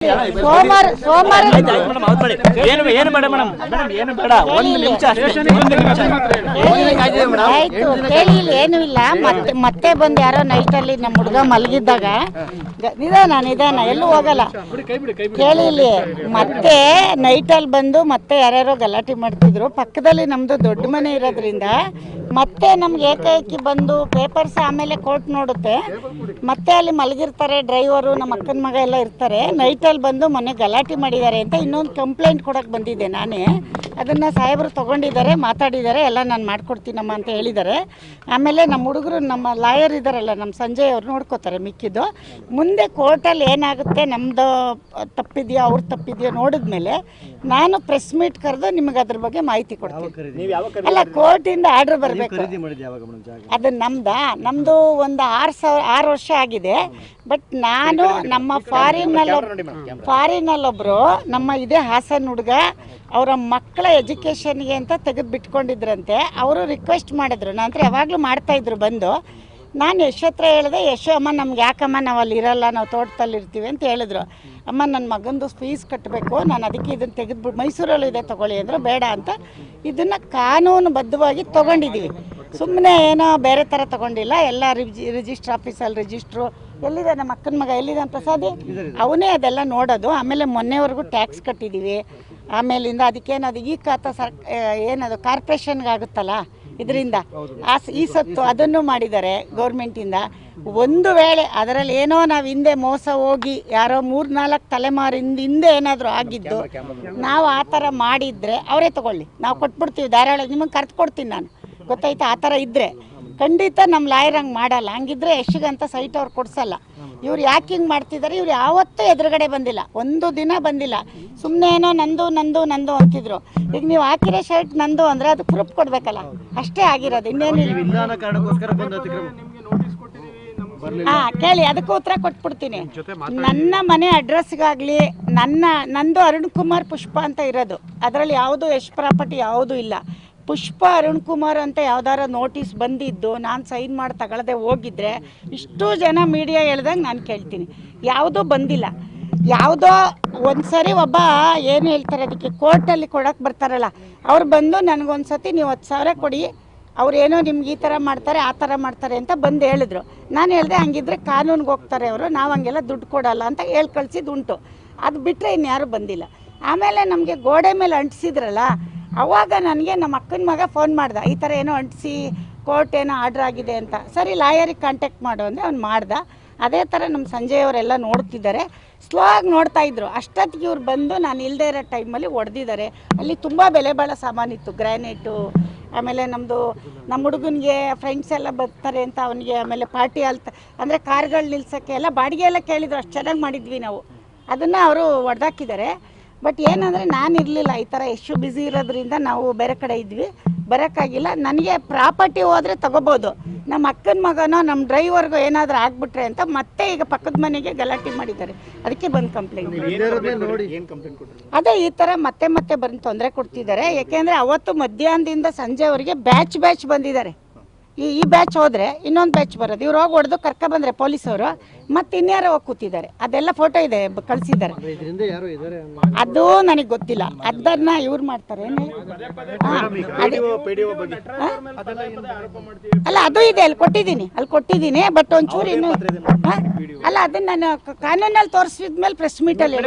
ಸೋಮವಾರ ಏನು ಬೇಡ ಮೇಡಮ್ ಏನು ಬೇಡ ಒಂದು ನಿಮಿಷ ಆಯ್ತು ಕೇಳಿ ಏನು ಇಲ್ಲ. ಮತ್ತೆ ಬಂದು ಯಾರೋ ನೈಟಲ್ಲಿ ನಮ್ಮ ಹುಡುಗ ಮಲಗಿದ್ದಾಗ ನಿಧಾನ ಎಲ್ಲೂ ಹೋಗಲ್ಲ ಕೇಳಿ ಇಲ್ಲಿ. ಮತ್ತೆ ನೈಟಲ್ಲಿ ಬಂದು ಮತ್ತೆ ಯಾರ್ಯಾರೋ ಗಲಾಟೆ ಮಾಡ್ತಿದ್ರು. ಪಕ್ಕದಲ್ಲಿ ನಮ್ದು ದೊಡ್ಡ ಮನೆ ಇರೋದ್ರಿಂದ ಮತ್ತೆ ನಮ್ಗೆ ಏಕಾಏಕಿ ಬಂದು ಪೇಪರ್ಸ್ ಆಮೇಲೆ ಕೋರ್ಟ್ ನೋಡುತ್ತೆ. ಮತ್ತೆ ಅಲ್ಲಿ ಮಲಗಿರ್ತಾರೆ ಡ್ರೈವರು, ನಮ್ಮ ಅಕ್ಕನ ಮಗ ಎಲ್ಲ ಇರ್ತಾರೆ. ನೈಟಲ್ಲಿ ಬಂದು ಮೊನ್ನೆ ಗಲಾಟೆ ಮಾಡಿದ್ದಾರೆ ಅಂತ ಇನ್ನೊಂದು ಕಂಪ್ಲೇಂಟ್ ಕೊಡೋಕೆ ಬಂದಿದ್ದೆ ನಾನೇ. ಅದನ್ನು ಸಾಹೇಬರು ತೊಗೊಂಡಿದ್ದಾರೆ, ಮಾತಾಡಿದ್ದಾರೆ, ಎಲ್ಲ ನಾನು ಮಾಡ್ಕೊಡ್ತೀನಮ್ಮ ಅಂತ ಹೇಳಿದ್ದಾರೆ. ಆಮೇಲೆ ನಮ್ಮ ಹುಡುಗರು, ನಮ್ಮ ಲಾಯರ್ ಇದ್ದಾರಲ್ಲ ನಮ್ಮ ಸಂಜಯ್ ಅವ್ರು ನೋಡ್ಕೋತಾರೆ ಮಿಕ್ಕಿದ್ದು. ಮುಂದೆ ಕೋರ್ಟಲ್ಲಿ ಏನಾಗುತ್ತೆ, ನಮ್ಮದು ತಪ್ಪಿದೆಯೋ ಅವ್ರು ತಪ್ಪಿದೆಯೋ ನೋಡಿದ್ಮೇಲೆ ನಾನು ಪ್ರೆಸ್ ಮೀಟ್ ಕರೆದು ನಿಮಗೆ ಅದ್ರ ಬಗ್ಗೆ ಮಾಹಿತಿ ಕೊಡ್ತೀನಿ. ಅಲ್ಲ, ಕೋರ್ಟಿಂದ ಆರ್ಡರ್ ಬರಬೇಕು. ಅದು ನಮ್ಮದು ಒಂದು 6 ವರ್ಷ ಆಗಿದೆ. ಬಟ್ ನಾನು ನಮ್ಮ ಫಾರಿನಲ್ಲೊಬ್ಬರು ನಮ್ಮ ಇದೇ ಹಾಸನ್ ಹುಡುಗ ಅವರ ಮಕ್ಕಳ ಎಜುಕೇಷನ್ಗೆ ಅಂತ ತೆಗೆದು ಬಿಟ್ಕೊಂಡಿದ್ರಂತೆ. ಅವರು ರಿಕ್ವೆಸ್ಟ್ ಮಾಡಿದ್ರು, ನಂತರ ಯಾವಾಗಲೂ ಮಾಡ್ತಾಯಿದ್ರು ಬಂದು. ನಾನು ಯಶ್ ಹತ್ರ ಹೇಳಿದೆ, ಯಶು ಅಮ್ಮ ನಮ್ಗೆ ಯಾಕಮ್ಮ ನಾವು ಅಲ್ಲಿ ಇರೋಲ್ಲ, ನಾವು ತೋಟದಲ್ಲಿ ಇರ್ತೀವಿ ಅಂತ ಹೇಳಿದ್ರು. ಅಮ್ಮ ನನ್ನ ಮಗಂದು ಫೀಸ್ ಕಟ್ಟಬೇಕು, ನಾನು ಅದಕ್ಕೆ ಇದನ್ನು ತೆಗೆದುಬಿಟ್ಟು ಮೈಸೂರಲ್ಲೂ ಇದೆ ತೊಗೊಳ್ಳಿ ಅಂದರು. ಬೇಡ ಅಂತ ಇದನ್ನು ಕಾನೂನುಬದ್ಧವಾಗಿ ತೊಗೊಂಡಿದ್ದೀವಿ. ಸುಮ್ಮನೆ ಏನೋ ಬೇರೆ ಥರ ತೊಗೊಂಡಿಲ್ಲ. ಎಲ್ಲ ರಿಜಿಸ್ಟ್ರ್ ಆಫೀಸಲ್ಲಿ ರಿಜಿಸ್ಟ್ರು ಎಲ್ಲಿದೆ, ನಮ್ಮ ಅಕ್ಕನ ಮಗ ಎಲ್ಲಿದೆ ಪ್ರಸಾದಿ, ಅವನೇ ಅದೆಲ್ಲ ನೋಡೋದು. ಆಮೇಲೆ ಮೊನ್ನೆವರೆಗೂ ಟ್ಯಾಕ್ಸ್ ಕಟ್ಟಿದ್ದೀವಿ. ಆಮೇಲಿಂದ ಅದಕ್ಕೇನದು ಈ ಖಾತಾ ಏನದು ಕಾರ್ಪೊರೇಷನ್ಗೆ ಆಗುತ್ತಲ್ಲ, ಇದರಿಂದ ಈ ಸತ್ತು ಅದನ್ನು ಮಾಡಿದ್ದಾರೆ ಗೌರ್ಮೆಂಟಿಂದ. ಒಂದು ವೇಳೆ ಅದರಲ್ಲಿ ಏನೋ ನಾವು ಹಿಂದೆ ಮೋಸ ಹೋಗಿ ಯಾರೋ 3-4 ತಲೆಮಾರಿಂದ ಹಿಂದೆ ಏನಾದರೂ ಆಗಿದ್ದು ನಾವು ಆ ಥರ ಮಾಡಿದರೆ ಅವರೇ ತೊಗೊಳ್ಳಿ, ನಾವು ಕೊಟ್ಬಿಡ್ತೀವಿ ಧಾರಾಳ, ನಿಮಗೆ ಕರೆದು ಕೊಡ್ತೀನಿ ನಾನು, ಗೊತ್ತಾಯ್ತಾ? ಆ ಥರ ಇದ್ದರೆ ಖಂಡಿತ ನಮ್ಮ ಲಾಯರ್ ಹಂಗೆ ಮಾಡಲ್ಲ. ಹಂಗಿದ್ರೆ ಯಶ್ಗಂತ ಸೈಟ್ ಅವ್ರು ಕೊಡಿಸಲ್ಲ. ಇವ್ರು ಯಾಕೆ ಹಿಂಗೆ ಮಾಡ್ತಿದ್ದಾರೆ? ಇವ್ರು ಯಾವತ್ತೂ ಎದುರುಗಡೆ ಬಂದಿಲ್ಲ, ಒಂದು ದಿನ ಬಂದಿಲ್ಲ. ಸುಮ್ಮನೆ ಏನೋ ನಂದು ಅಂತಿದ್ರು. ಈಗ ನೀವು ಹಾಕಿರೋ ಶರ್ಟ್ ನಂದು ಅಂದರೆ ಅದು ಪ್ರೂಫ್ ಕೊಡಬೇಕಲ್ಲ, ಅಷ್ಟೇ ಆಗಿರೋದು, ಇನ್ನೇನಿಲ್ಲ. ಹಾಂ ಕೇಳಿ, ಅದಕ್ಕೂ ಉತ್ತರ ಕೊಟ್ಬಿಡ್ತೀನಿ. ನನ್ನ ಮನೆ ಅಡ್ರೆಸ್ಗಾಗಲಿ ನಂದು ಅರುಣ್ ಕುಮಾರ್ ಪುಷ್ಪ ಅಂತ ಇರೋದು, ಅದರಲ್ಲಿ ಯಾವುದು ಯಶ್ ಪ್ರಾಪರ್ಟಿ ಯಾವುದೂ ಇಲ್ಲ. ಪುಷ್ಪ ಅರುಣ್ ಕುಮಾರ್ ಅಂತ ಯಾವ್ದಾರ ನೋಟಿಸ್ ಬಂದಿದ್ದು ನಾನು ಸೈನ್ ಮಾಡಿ ತಗೊಳ್ಳದೆ ಹೋಗಿದ್ರೆ ಇಷ್ಟು ಜನ ಮೀಡಿಯಾ ಹೇಳ್ದಂಗೆ ನಾನು ಕೇಳ್ತೀನಿ. ಯಾವುದೂ ಬಂದಿಲ್ಲ. ಯಾವುದೋ ಒಂದು ಸರಿ ಒಬ್ಬ ಏನು ಹೇಳ್ತಾರೆ ಅದಕ್ಕೆ, ಕೋರ್ಟಲ್ಲಿ ಕೊಡೋಕ್ಕೆ ಬರ್ತಾರಲ್ಲ, ಅವ್ರು ಬಂದು ನನಗೊಂದು ಸತಿ ನೀವು 10,000 ಕೊಡಿ, ಅವ್ರೇನೋ ನಿಮ್ಗೆ ಈ ಥರ ಮಾಡ್ತಾರೆ ಆ ಥರ ಮಾಡ್ತಾರೆ ಅಂತ ಬಂದು ಹೇಳಿದ್ರು. ನಾನು ಹೇಳಿದೆ ಹಂಗಿದ್ರೆ ಕಾನೂನಿಗೆ ಹೋಗ್ತಾರೆ ಅವರು, ನಾವು ಹಂಗೆಲ್ಲ ದುಡ್ಡು ಕೊಡಲ್ಲ ಅಂತ ಹೇಳಿ ಕಳಿಸಿದ್ದು ಉಂಟು. ಅದು ಬಿಟ್ಟರೆ ಇನ್ಯಾರೂ ಬಂದಿಲ್ಲ. ಆಮೇಲೆ ನಮಗೆ ಗೋಡೆ ಮೇಲೆ ಅಂಟಿಸಿದ್ರಲ್ಲ, ಅವಾಗ ನನಗೆ ನಮ್ಮ ಅಕ್ಕನ ಮಗ ಫೋನ್ ಮಾಡ್ದೆ, ಈ ಥರ ಏನೋ ಅಂಟಿಸಿ ಕೋರ್ಟ್ ಏನೋ ಆರ್ಡ್ರ್ ಆಗಿದೆ ಅಂತ. ಸರಿ ಲಾಯರಿಗೆ ಕಾಂಟ್ಯಾಕ್ಟ್ ಮಾಡು ಅಂದರೆ ಅವ್ನು ಮಾಡ್ದ. ಅದೇ ಥರ ನಮ್ಮ ಸಂಜಯ್ ಅವರೆಲ್ಲ ನೋಡ್ತಿದ್ದಾರೆ, ಸ್ಲೋ ಆಗಿ ನೋಡ್ತಾಯಿದ್ರು. ಅಷ್ಟೊತ್ತಿಗೆ ಇವ್ರು ಬಂದು ನಾನು ಇಲ್ಲದೆ ಇರೋ ಟೈಮಲ್ಲಿ ಹೊಡೆದಿದ್ದಾರೆ. ಅಲ್ಲಿ ತುಂಬ ಬೆಲೆ ಬಾಳೋ ಸಾಮಾನಿತ್ತು, ಗ್ರ್ಯಾನೈಟು, ಆಮೇಲೆ ನಮ್ಮ ಹುಡುಗನಿಗೆ ಫ್ರೆಂಡ್ಸ್ ಎಲ್ಲ ಬರ್ತಾರೆ ಅಂತ ಅವನಿಗೆ, ಆಮೇಲೆ ಪಾರ್ಟಿ ಅಂದರೆ ಕಾರ್ಗಳು ನಿಲ್ಸೋಕ್ಕೆ ಎಲ್ಲ ಬಾಡಿಗೆ ಎಲ್ಲ ಕೇಳಿದ್ರು. ಅಷ್ಟು ಚೆನ್ನಾಗಿ ಮಾಡಿದ್ವಿ ನಾವು, ಅದನ್ನು ಅವರು ಹೊಡೆದಾಕಿದ್ದಾರೆ. ಬಟ್ ಏನಂದರೆ ನಾನು ಇರಲಿಲ್ಲ, ಈ ಥರ ಎಷ್ಟು ಬ್ಯುಸಿ ಇರೋದ್ರಿಂದ ನಾವು ಬೇರೆ ಕಡೆ ಇದ್ವಿ, ಬರೋಕ್ಕಾಗಿಲ್ಲ. ನನಗೆ ಪ್ರಾಪರ್ಟಿ ಹೋದರೆ ತಗೋಬೋದು, ನಮ್ಮ ಅಕ್ಕನ ಮಗನೋ ನಮ್ಮ ಡ್ರೈವರ್ಗೋ ಏನಾದರೂ ಆಗಿಬಿಟ್ರೆ ಅಂತ ಮತ್ತೆ ಈಗ ಪಕ್ಕದ ಮನೆಗೆ ಗಲಾಟೆ ಮಾಡಿದ್ದಾರೆ. ಅದಕ್ಕೆ ಬಂದು ಕಂಪ್ಲೇಂಟ್. ಅದೇ ಈ ಥರ ಮತ್ತೆ ಬಂದು ತೊಂದರೆ ಕೊಡ್ತಿದ್ದಾರೆ. ಏಕೆಂದರೆ ಅವತ್ತು ಮಧ್ಯಾಹ್ನದಿಂದ ಸಂಜೆವರೆಗೆ ಬ್ಯಾಚ್ ಬಂದಿದ್ದಾರೆ. ಈ ಬ್ಯಾಚ್ ಹೋದರೆ ಇನ್ನೊಂದು ಬ್ಯಾಚ್ ಬರೋದು. ಇವ್ರು ಹೋಗಿ ಹೊಡೆದು ಕರ್ಕೊಬಂದ್ರೆ ಪೊಲೀಸವರು, ಮತ್ತೆ ಇನ್ಯಾರೋ ಹೋಗಿ ಕೂತಿದ್ದಾರೆ. ಅದೆಲ್ಲ ಫೋಟೋ ಇದೆ, ಕಳಿಸಿದ್ದಾರೆ. ಅದು ನನಗೆ ಗೊತ್ತಿಲ್ಲ, ಅದನ್ನ ಇವ್ರು ಮಾಡ್ತಾರೆ. ಅಲ್ಲ, ಅದು ಇದೆ, ಅಲ್ಲಿ ಕೊಟ್ಟಿದ್ದೀನಿ. ಬಟ್ ಒಂಚೂರು ಇನ್ನು ಅಲ್ಲ, ಅದನ್ನ ನಾನು ಕಾನೂನಲ್ಲಿ ತೋರಿಸಿದ್ಮೇಲೆ ಪ್ರೆಸ್ ಮೀಟಲ್ಲಿ